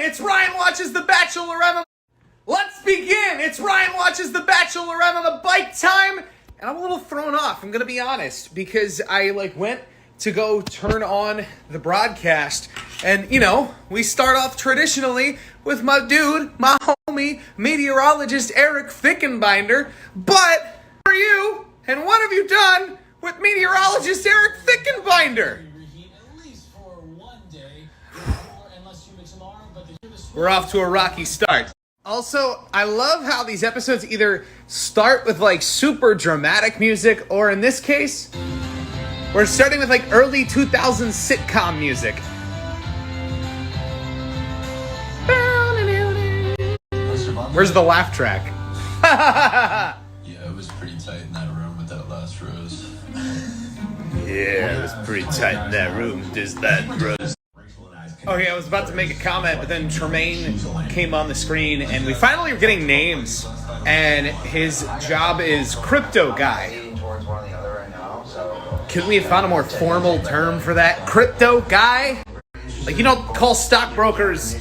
It's Ryan watches The Bachelorette. Let's begin. It's Ryan watches The Bachelorette on the bike time. And I'm a little thrown off, I'm going to be honest, because I went to go turn on the broadcast. And, we start off traditionally with my dude, my homie, meteorologist Eric Fickenbinder. But for you, and what have you done with meteorologist Eric Fickenbinder? We're off to a rocky start. Also, I love how these episodes either start with super dramatic music, or in this case, we're starting with early 2000s sitcom music. Where's the laugh track? Yeah, it was pretty tight in that room with that last rose. Yeah, it was pretty tight in that room. There's that rose. Okay, I was about to make a comment, but then Tremaine came on the screen, and we finally are getting names, and his job is Crypto Guy. Could we have found a more formal term for that? Crypto Guy? You don't call stockbrokers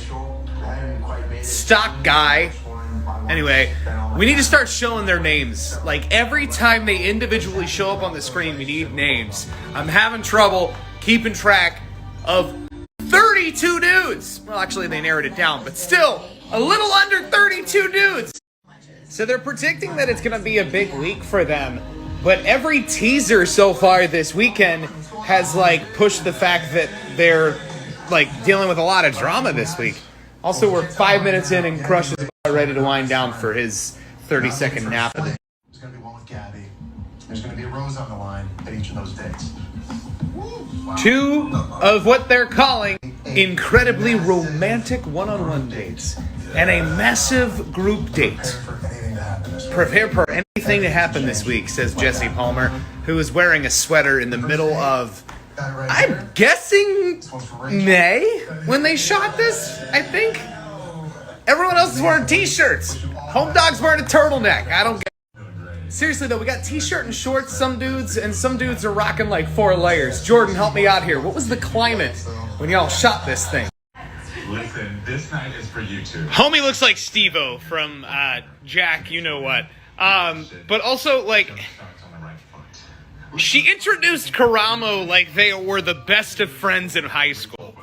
Stock Guy. Anyway, we need to start showing their names. Every time they individually show up on the screen, we need names. I'm having trouble keeping track of 32 dudes. Well, actually, they narrowed it down, but still, a little under 32 dudes. So they're predicting that it's going to be a big week for them, but every teaser so far this weekend has, pushed the fact that they're, dealing with a lot of drama this week. Also, we're 5 minutes in, and Crush is about ready to wind down for his 30-second nap. There's going to be one with Gabby. There's going to be a rose on the line at each of those dates. Wow. 2 of what they're calling incredibly romantic one-on-one dates and a massive group date. Prepare for anything to happen this week, says Jesse Palmer, who is wearing a sweater in the middle of, I'm guessing, May when they shot this, I think. Everyone else is wearing t-shirts. Home Dog's wearing a turtleneck. I don't get it. Seriously though, we got t-shirt and shorts, some dudes are rocking 4 layers. Jordan, help me out here. What was the climate when y'all shot this thing? Listen, this night is for you two. Homie looks like Steve-O from Jack, you know what. But also, she introduced Karamo like they were the best of friends in high school.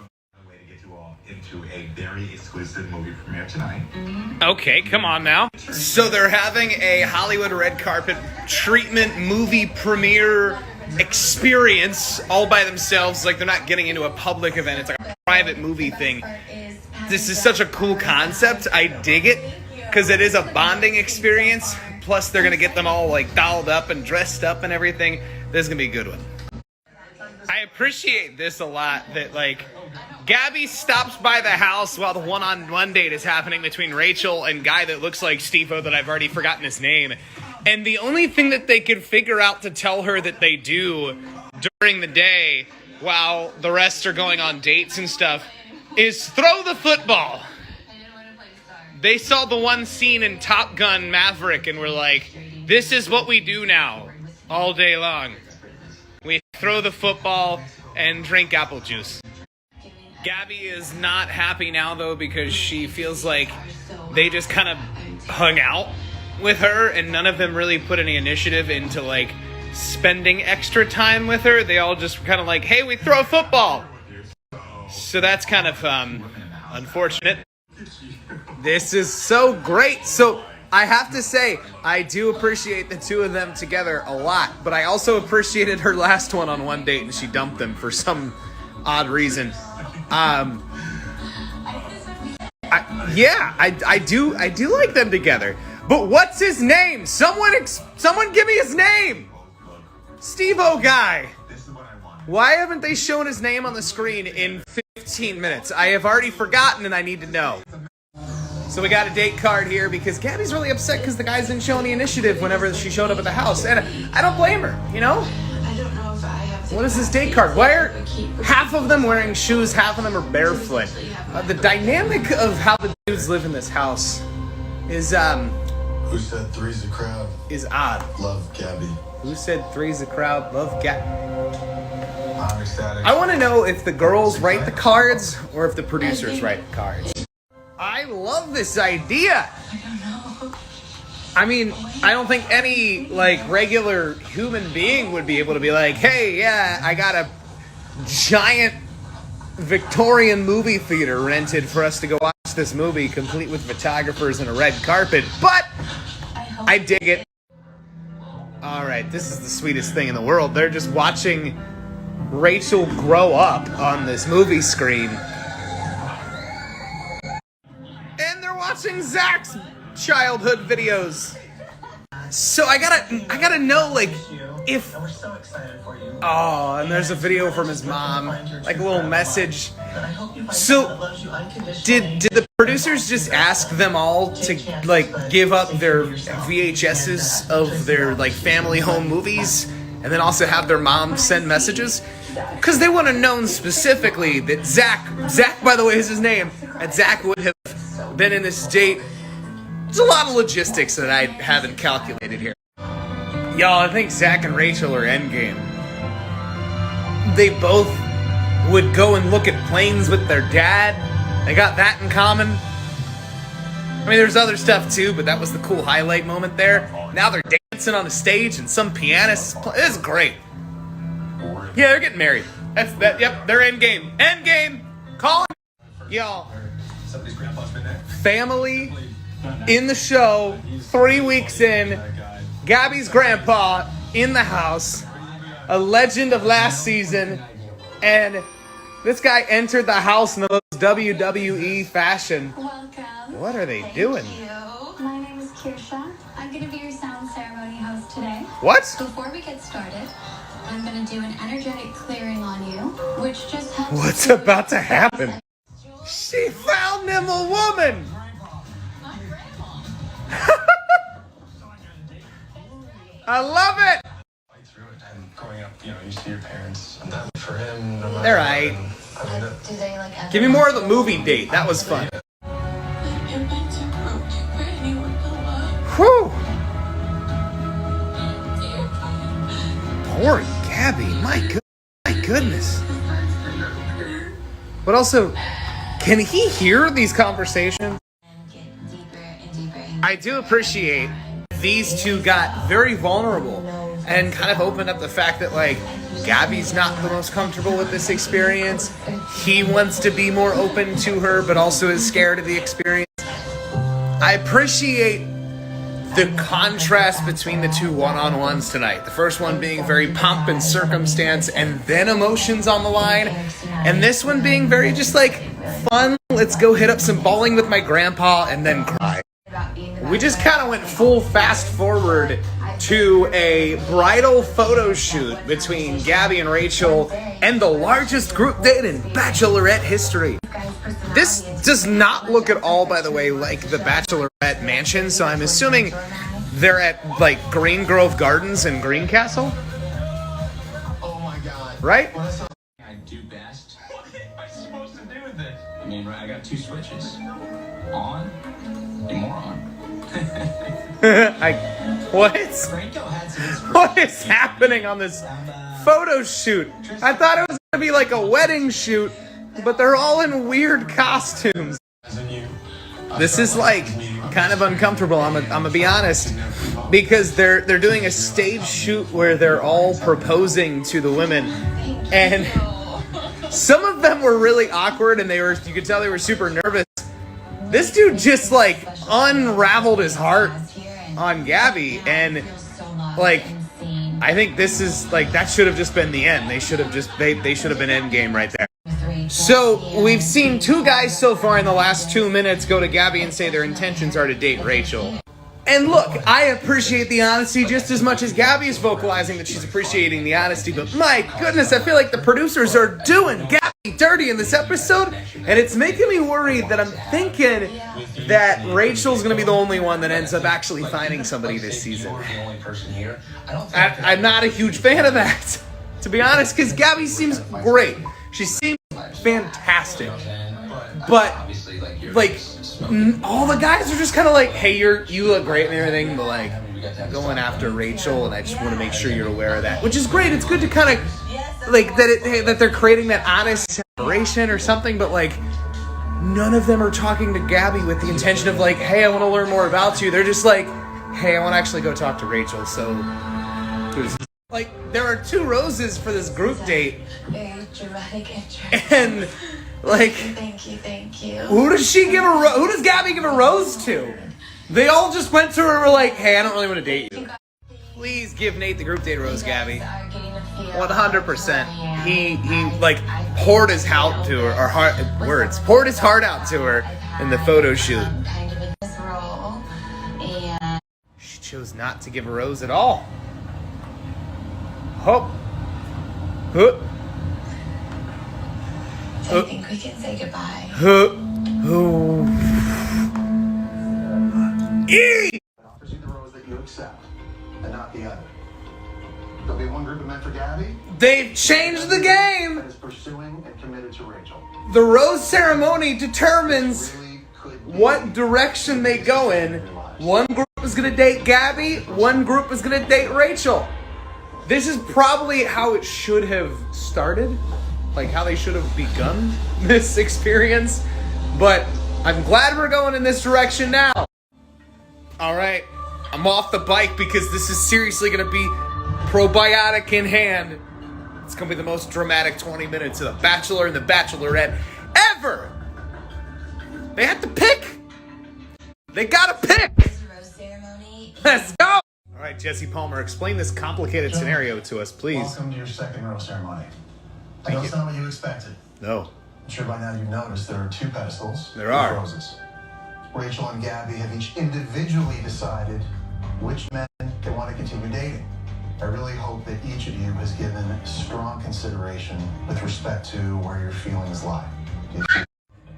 Way to get you all into a very exclusive movie premiere tonight. Okay, come on now. So they're having a Hollywood red carpet treatment movie premiere experience all by themselves. They're not getting into a public event. It's a private movie thing. This is such a cool concept. I dig it because it is a bonding experience. Plus, they're going to get them all dolled up and dressed up and everything. This is going to be a good one. I appreciate this a lot, that Gabby stops by the house while the one-on-one date is happening between Rachel and guy that looks like Steve-O that I've already forgotten his name. And the only thing that they could figure out to tell her that they do during the day while the rest are going on dates and stuff is throw the football. They saw the one scene in Top Gun Maverick and were like, this is what we do now all day long. We throw the football and drink apple juice. Gabby is not happy now, though, because she feels like they just kind of hung out with her, and none of them really put any initiative into, spending extra time with her. They all just kind of hey, we throw football. So that's kind of unfortunate. This is so great. So I have to say, I do appreciate the 2 of them together a lot, but I also appreciated her last one-on-one date, and she dumped them for some odd reason. I do like them together. But what's his name? Someone give me his name. Steve-O guy. Why haven't they shown his name on the screen in 15 minutes? I have already forgotten and I need to know. So we got a date card here because Gabby's really upset because the guys didn't show any initiative whenever she showed up at the house. And I don't blame her, I don't know if I have... What is this date card? Why are half of them wearing shoes, half of them are barefoot? The dynamic of how the dudes live in this house is, Who said three's a crowd? Is odd. Love Gabby. Who said three's a crowd? Love Gabby. I'm ecstatic. I want to know if the girls write the cards or if the producers write the cards. I love this idea. I don't know. I mean, I don't think any, like, regular human being would be able to be like, hey, yeah, I got a giant Victorian movie theater rented for us to go watch this movie, complete with photographers and a red carpet, but I dig it. All right, this is the sweetest thing in the world. They're just watching Rachel grow up on this movie screen. And they're watching Zach's childhood videos. So I gotta know, like, if We're so excited for you. oh, and there's a video from his mom, like a little message. But I hope you find So, someone that loves you unconditionally. Did the producers just ask them all to, like, give up their VHSs of their, like, family home movies and then also have their mom send messages? Because they would have known specifically that Zach, by the way, is his name, that Zach would have been in this date. There's a lot of logistics that I haven't calculated here. Y'all, I think Zach and Rachel are endgame. They both would go and look at planes with their dad. They got that in common. I mean, there's other stuff too, but that was the cool highlight moment there. Now they're dancing on the stage and some pianists. This is great. Yeah, they're getting married. That's that. Yep, they're endgame. Endgame. Call it. Y'all. Somebody's grandpa's been there. Family in the show. 3 weeks in. Gabby's grandpa in the house. A legend of last season. And this guy entered the house in the most WWE fashion. Welcome. What are they doing? My name is Kirsha. I'm going to be your sound ceremony host today. What? Before we get started, I'm going to do an energetic clearing on you, which just helps. What's about to happen? She found him a woman. I love it. Fight through it, and growing up, you know, you see your parents, and that for him. No matter They're right. what, I mean, Do they like? Give me more of the movie date. That was fun. It meant too broken for anyone to love. Whew. Poor Gabby. My goodness. But also, can he hear these conversations? Get deeper and deeper. I do appreciate these two got very vulnerable and kind of opened up the fact that, like, Gabby's not the most comfortable with this experience. He wants to be more open to her, but also is scared of the experience. I appreciate the contrast between the two one-on-ones tonight. The first one being very pomp and circumstance and then emotions on the line. And this one being very just like fun. Let's go hit up some bowling with my grandpa and then cry. We just kind of went full fast forward to a bridal photo shoot between Gabby and Rachel and the largest group date in Bachelorette history. This does not look at all, by the way, like the Bachelorette mansion, so I'm assuming they're at, like, Green Grove Gardens in Greencastle, Oh my god. right? I do best. What am I supposed to do with this? I mean, I got two switches. On and more on. What? Franco had some What is happening on this photo shoot? I thought it was going to be like a wedding shoot, but they're all in weird costumes. This is, like, kind of uncomfortable, I'm gonna be honest, because they're doing a stage shoot where they're all proposing to the women, and some of them were really awkward, and you could tell they were super nervous. This dude just, like, unraveled his heart on Gabby, and, like, I think this is, like, that should have just been the end. They should have been endgame right there. So, we've seen two guys so far in the last 2 minutes go to Gabby and say their intentions are to date Rachel. And look, I appreciate the honesty just as much as Gabby is vocalizing that she's appreciating the honesty, but my goodness, I feel like the producers are doing Gabby dirty in this episode, and it's making me worried that I'm thinking that Rachel's going to be the only one that ends up actually finding somebody this season. I'm not a huge fan of that, to be honest, because Gabby seems great. She seems fantastic. But, like, all the guys are just kind of like, hey, you look great and everything, but, like, going after Rachel, and I just want to make sure you're aware of that. Which is great. It's good to kind of, like, that they're creating that honest separation or something, but, like, none of them are talking to Gabby with the intention of like, hey, I want to learn more about you. They're just like, hey, I want to actually go talk to Rachel. So, like, there are 2 roses for this group date. Very dramatic entrance. And, like, Thank you. who does she give who does Gabby give a rose to? They all just went to her and were like, hey, I don't really want to date you. Please give Nate the group date rose, Gabby. 100%. He like poured his heart to her, poured his heart out to her in the photo shoot. Kind of in this role, and She chose not to give a rose at all. Hope. I think we can say goodbye. Offers you the rose that you accept, and not the other. There'll be one group of men for Gabby They've changed the game. that is pursuing and committed to Rachel. The rose ceremony determines Really could be what direction they go in. One group is gonna date Gabby, one group is gonna date Rachel. This is probably how it should have started, like how they should have begun this experience, but I'm glad we're going in this direction now. All right, I'm off the bike because this is seriously gonna be probiotic in hand. It's gonna be the most dramatic 20 minutes of The Bachelor and The Bachelorette ever. They have to pick. They gotta pick. This rose ceremony. Let's go. All right, Jesse Palmer, explain this complicated scenario to us, please. Welcome to your second rose ceremony. I know it's not what you expected. No. I'm sure by now you've noticed there are 2 pedestals. There with are. roses. Rachel and Gabby have each individually decided which men they want to continue dating. I really hope that each of you has given strong consideration with respect to where your feelings lie.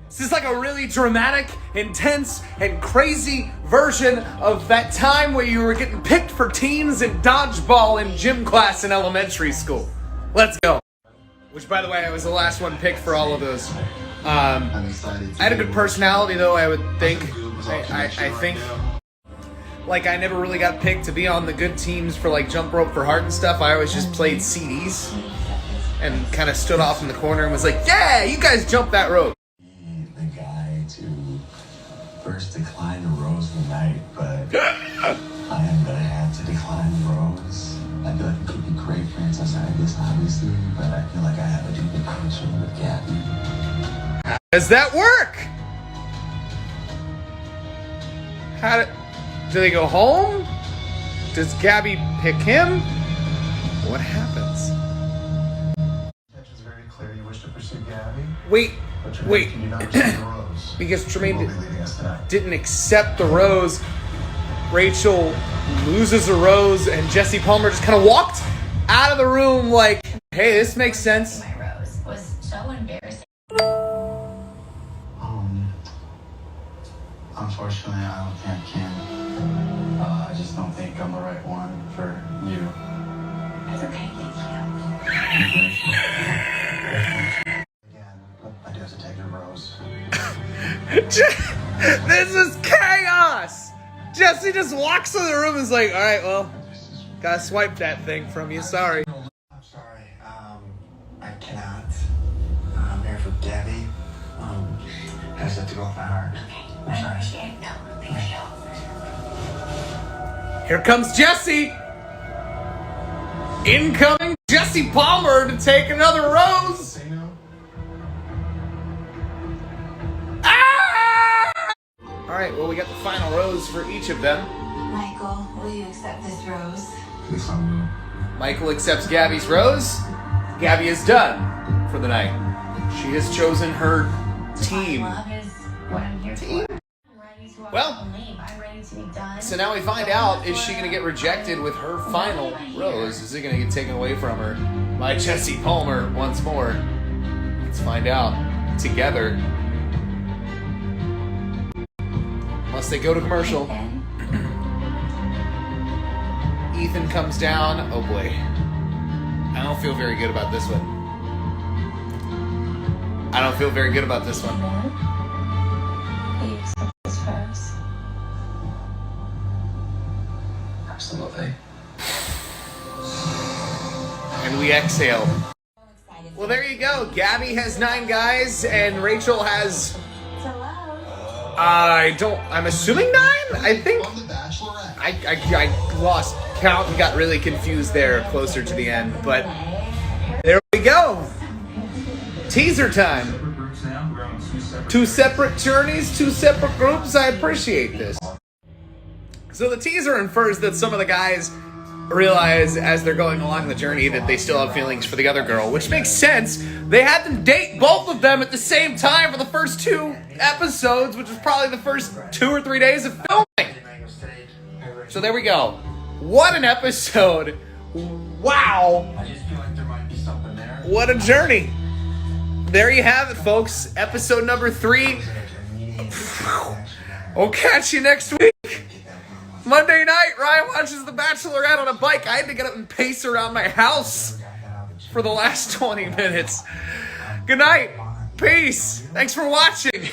This is like a really dramatic, intense, and crazy version of that time where you were getting picked for teams in dodgeball in gym class in elementary school. Let's go. Which, by the way, I was the last one picked for all of those. I'm excited. I had a good personality, though, I would think. I think, like, I never really got picked to be on the good teams for, like, jump rope for heart and stuff. I always just played CDs and kind of stood off in the corner and was like, yeah, you guys jump that rope. The guy to first decline the rose of the night, but I am gonna have to decline the rose. I feel like it could be great friends outside this, obviously, but I feel like I have a deeper connection with Gabby. Does that work? Do they go home? Does Gabby pick him? What happens? It's very clear you wish to pursue Gabby, Wait. but you do not accept the rose. Because She will be Tremaine leaving us tonight. didn't accept the rose. Rachel loses a rose, and Jesse Palmer just kind of walked out of the room like, hey, this makes sense. My rose was so embarrassing. Unfortunately, I don't think I can. I just don't think I'm the right one for you. That's okay, thank you. Again, I do have to take your rose. This is chaos! Jesse just walks in the room and is like, alright, well, gotta swipe that thing from you, sorry. I'm sorry. I cannot. I'm here for Gabby. I just have to go off my heart. I'm sorry. Appreciate it. No, thank you. Here comes Jesse! Incoming Jesse Palmer to take another rose! Say no? Ah! Alright, well, we got the final rose for each of them. Michael, will you accept this rose? Yes, I will. Michael accepts Gabby's rose. Gabby is done for the night. She has chosen her team. Love is what I'm here for. I'm ready to walk Well, out and leave. I'm ready to be done. So now we find out, is she going to get rejected with her final rose? Is it going to get taken away from her by Jesse Palmer once more? Let's find out together. Unless they go to commercial. Ethan comes down. Oh boy. I don't feel very good about this one. I don't feel very good about this one. Will you accept this rose? Absolutely. And we exhale. Well, there you go. Gabby has 9 guys, and Rachel has I'm assuming 9? I think On The Bachelorette. I lost count and got really confused there closer to the end, but there we go. Teaser time. Two separate journeys, two separate groups. I appreciate this. So the teaser infers that some of the guys realize as they're going along the journey that they still have feelings for the other girl, which makes sense. They had them date both of them at the same time for the first 2 episodes, which was probably the first 2 or 3 days of filming. So there we go. What an episode. Wow. I just feel like there might be something there. What a journey. There you have it, folks. Episode number 3. We'll catch you next week. Monday night, Ryan watches The Bachelorette on a bike. I had to get up and pace around my house for the last 20 minutes. Good night. Peace. Thanks for watching.